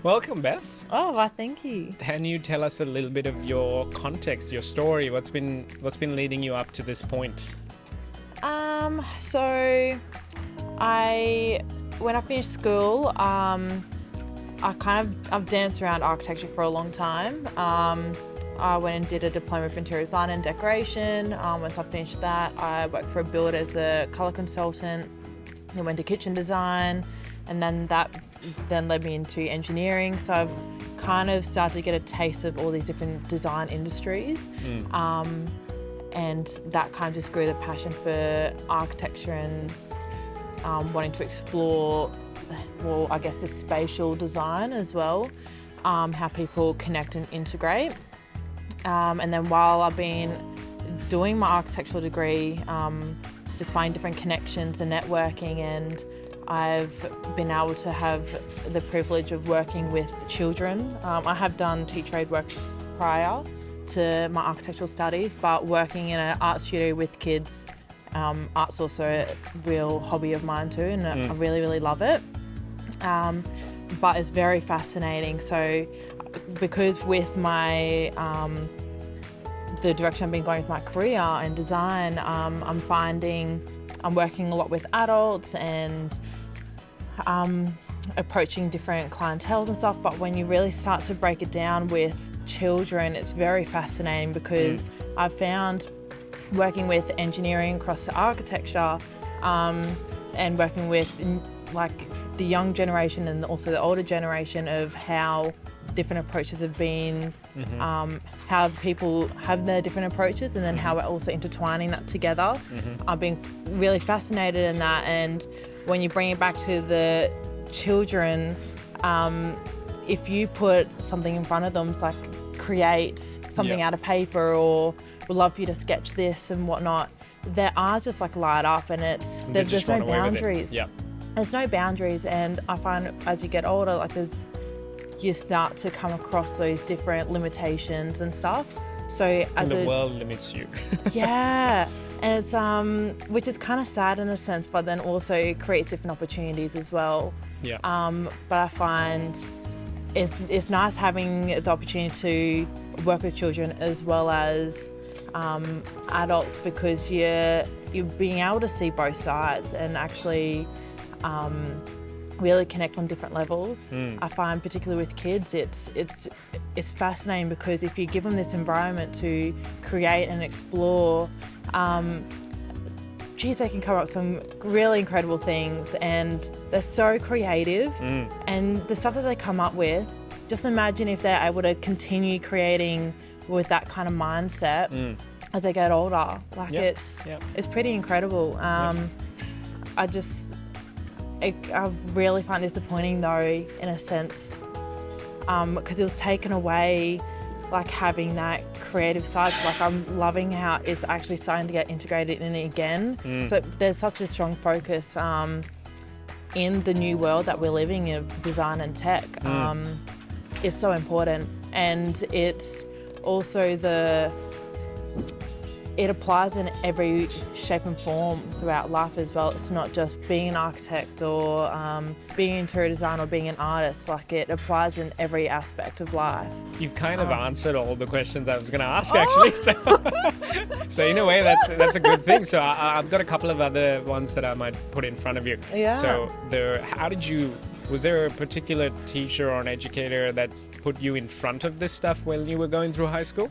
Welcome, Beth. Oh, well, thank you. Can you tell us a little bit of your context, your story? What's been leading you up to this point? So when I finished school, I've danced around architecture for a long time. I went and did a diploma of interior design and decoration. Once I finished that, I worked for a builder as a colour consultant. Then went to kitchen design, and then that led me into engineering. So I've kind of started to get a taste of all these different design industries. And that kind of just grew the passion for architecture and wanting to explore, well, I guess the spatial design as well, how people connect and integrate. And then while I've been doing my architectural degree, just finding different connections and networking, and I've been able to have the privilege of working with children. I have done teacher aid work prior to my architectural studies, but working in an art studio with kids, art's also a real hobby of mine too, and I really, really love it. But it's very fascinating. So because with my the direction I've been going with my career in design, I'm finding I'm working a lot with adults and approaching different clienteles and stuff, but when you really start to break it down with children, it's very fascinating because I've found working with engineering across to architecture and working with like the young generation and also the older generation of how different approaches have been, how people have their different approaches, and then how we're also intertwining that together. I've been really fascinated in that, and when you bring it back to the children, if you put something in front of them, it's like create something out of paper, or would love for you to sketch this and whatnot, their eyes just like light up, and there's no boundaries. There's no boundaries, and I find as you get older, like you start to come across those different limitations and stuff. So as the world limits you. Yeah, and it's which is kind of sad in a sense, but then also creates different opportunities as well. But I find it's nice having the opportunity to work with children as well as adults, because you're being able to see both sides and actually really connect on different levels. I find particularly with kids, it's fascinating because if you give them this environment to create and explore, geez, they can come up with some really incredible things, and they're so creative. And the stuff that they come up with, just imagine if they're able to continue creating with that kind of mindset as they get older. Like it's pretty incredible. I really find it disappointing though, in a sense, because it was taken away, like having that creative side. Like I'm loving how it's actually starting to get integrated in again. So there's such a strong focus in the new world that we're living in, design and tech. Is so important, and it's also it applies in every shape and form throughout life as well. It's not just being an architect or being an interior designer or being an artist. Like it applies in every aspect of life. You've kind of answered all the questions I was going to ask, actually. So in a way, that's a good thing. So I've got a couple of other ones that I might put in front of you. So was there a particular teacher or an educator that put you in front of this stuff when you were going through high school?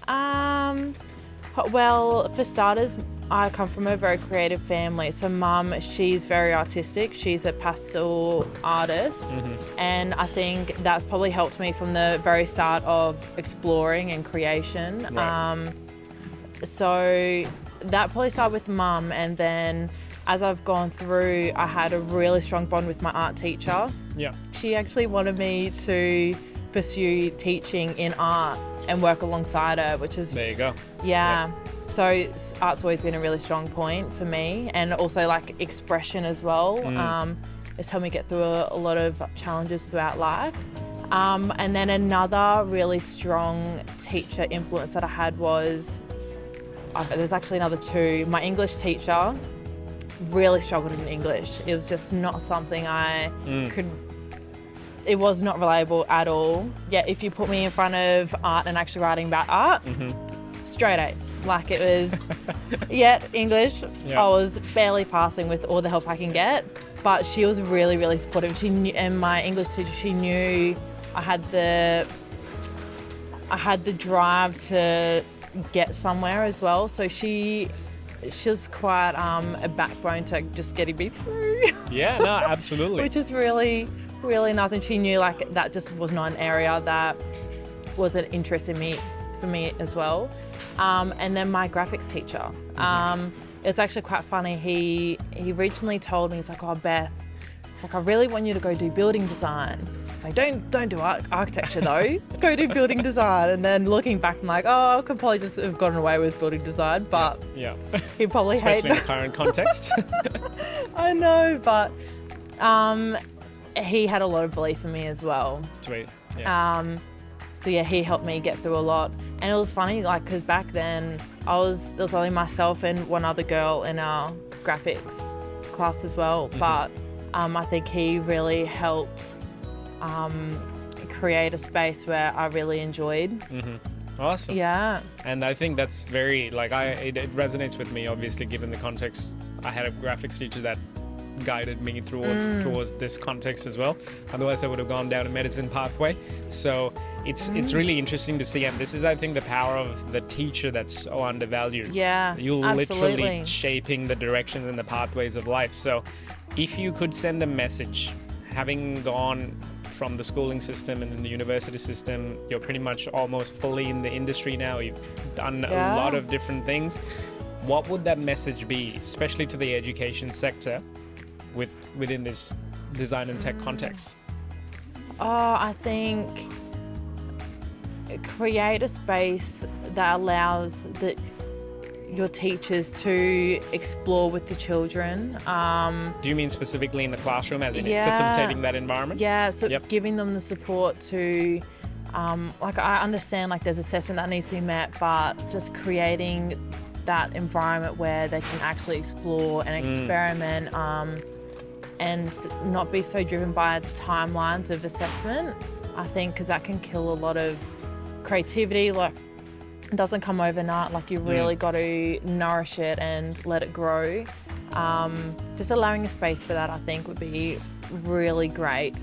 Well, for starters, I come from a very creative family. So Mum, she's very artistic. She's a pastel artist. And I think that's probably helped me from the very start of exploring and creation. So that probably started with Mum, and then as I've gone through, I had a really strong bond with my art teacher. She actually wanted me to pursue teaching in art and work alongside her, which is... There you go. So art's always been a really strong point for me, and also like expression as well. It's helped me get through a lot of challenges throughout life. And then another really strong teacher influence that I had was, there's actually another two. My English teacher really struggled in English. It was just not something I could it was not relatable at all. Yet if you put me in front of art and actually writing about art, straight A's. Like it was, English, I was barely passing with all the help I can get. But she was really, really supportive. She knew, and my English teacher, she knew I had the drive to get somewhere as well. So she was quite a backbone to just getting me through. Yeah, no, absolutely. Which is really, really nice. And she knew like that just was not an area that was an interest for me as well. And then my graphics teacher. It's actually quite funny. He originally told me, he's like, oh, Beth, it's like, I really want you to go do building design. It's like, don't do architecture though. Go do building design. And then looking back, I'm like, oh, I could probably just have gotten away with building design, but he probably especially in the current context. I know, but he had a lot of belief in me as well. Sweet. Yeah. So yeah, he helped me get through a lot. And it was funny, like, because back then there was only myself and one other girl in our graphics class as well. But I think he really helped create a space where I really enjoyed. Awesome. Yeah. And I think that's very, like, it resonates with me, obviously, given the context. I had a graphics teacher that guided me towards this context as well. Otherwise, I would have gone down a medicine pathway. So it's really interesting to see. And this is, I think, the power of the teacher that's so undervalued. Yeah, You're absolutely. literally shaping the directions and the pathways of life. So if you could send a message, having gone from the schooling system and then the university system, you're pretty much almost fully in the industry now. You've done a lot of different things. What would that message be, especially to the education sector within this design and tech context? I think create a space that allows your teachers to explore with the children. Do you mean specifically in the classroom, as in facilitating that environment? Yeah, so giving them the support to, like, I understand like there's assessment that needs to be met, but just creating that environment where they can actually explore and experiment, and not be so driven by timelines of assessment, I think, because that can kill a lot of creativity. Like, it doesn't come overnight. Like, you really got to nourish it and let it grow. Just allowing a space for that, I think, would be really great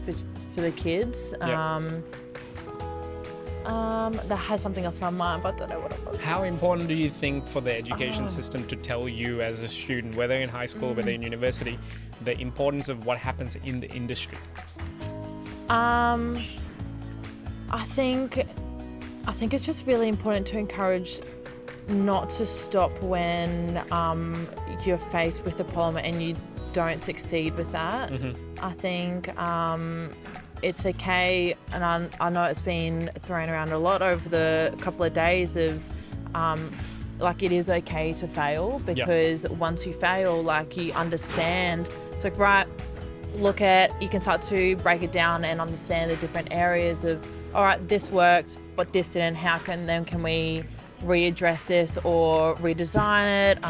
for the kids. That has something else in my mind, but I don't know what it was. How important do you think for the education system to tell you as a student, whether in high school, whether in university, the importance of what happens in the industry? I think it's just really important to encourage not to stop when you're faced with a problem and you don't succeed with that. I think it's okay, and I know it's been thrown around a lot over the couple of days of like, it is okay to fail, because once you fail, like, you understand. So, right, you can start to break it down and understand the different areas of, all right, this worked, but this didn't. How can we readdress this or redesign it?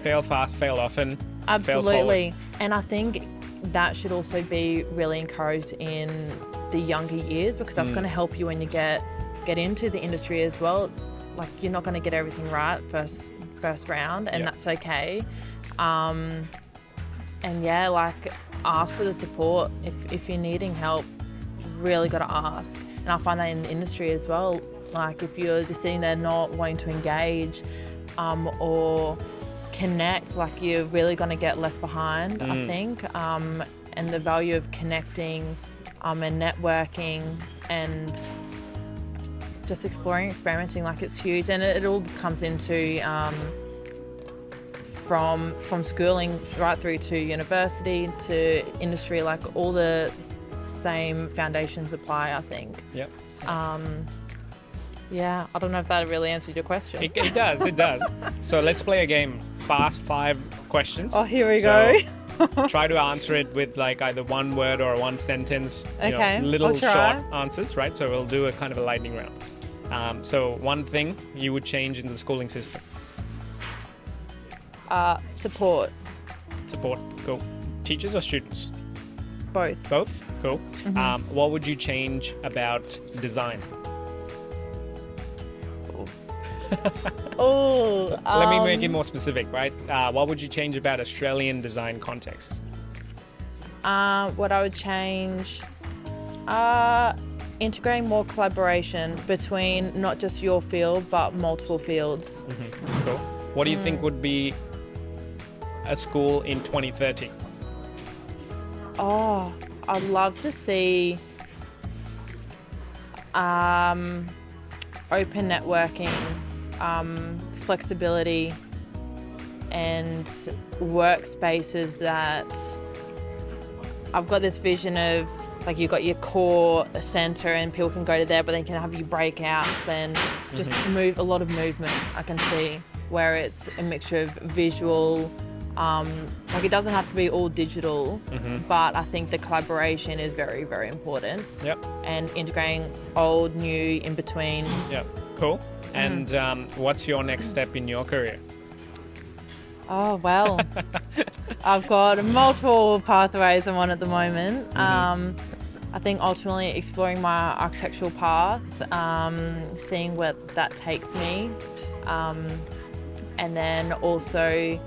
Fail fast, fail often. Absolutely. And I think that should also be really encouraged in the younger years, because that's going to help you when you get into the industry as well. It's like, you're not going to get everything right first round, and that's okay. And like, ask for the support if you're needing help. You really got to ask. And I find that in the industry as well. Like, if you're just sitting there not wanting to engage or connect, like, you're really going to get left behind, I think. And the value of connecting and networking and just exploring, experimenting, like, it's huge. And it all comes into from schooling right through to university to industry, like, all the same foundations apply, I think. I don't know if that really answered your question. It does. So let's play a game. Fast 5 questions. Oh, here we go. Try to answer it with, like, either one word or one sentence. Okay, little short answers, right? So we'll do a kind of a lightning round. So one thing you would change in the schooling system? Support. Cool. Teachers or students? Both. Both? Cool. What would you change about design? Oh, Let me make it more specific, right? What would you change about Australian design context? What I would change, integrating more collaboration between not just your field, but multiple fields. Cool. What do you think would be a school in 2030? Oh, I'd love to see open networking, flexibility, and workspaces that I've got this vision of, like, you've got your core center and people can go to there, but they can have you breakouts and just a lot of movement. I can see where it's a mixture of visual, like it doesn't have to be all digital, but I think the collaboration is very, very important. Yep. And integrating old, new, in between. Yep. Cool. And what's your next step in your career? Oh, well, I've got multiple pathways I'm on at the moment. I think ultimately exploring my architectural path, seeing where that takes me, and then also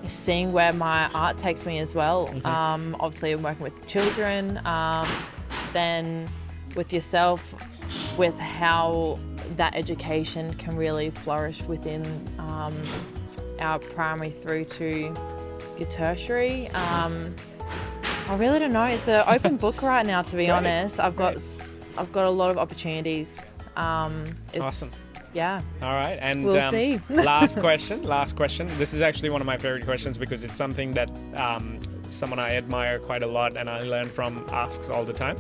seeing where my art takes me as well. Obviously, I'm working with children, then with yourself, with how that education can really flourish within our primary through to your tertiary. I really don't know. It's an open book right now, to be honest. I've got a lot of opportunities. Awesome. Yeah. All right. And we'll see. Last question. This is actually one of my favorite questions because it's something that someone I admire quite a lot and I learn from asks all the time.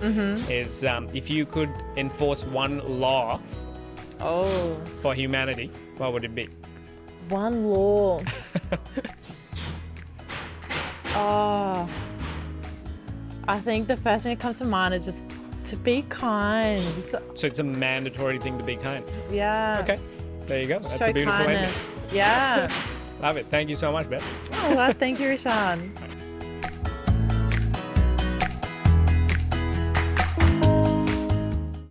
Is if you could enforce one law for humanity, what would it be? One law. I think the first thing that comes to mind is just to be kind. So it's a mandatory thing to be kind. Yeah. Okay. There you go. That's Show a beautiful ending. kindness. Yeah. Love it. Thank you so much, Beth. Oh, well, thank you, Rashan.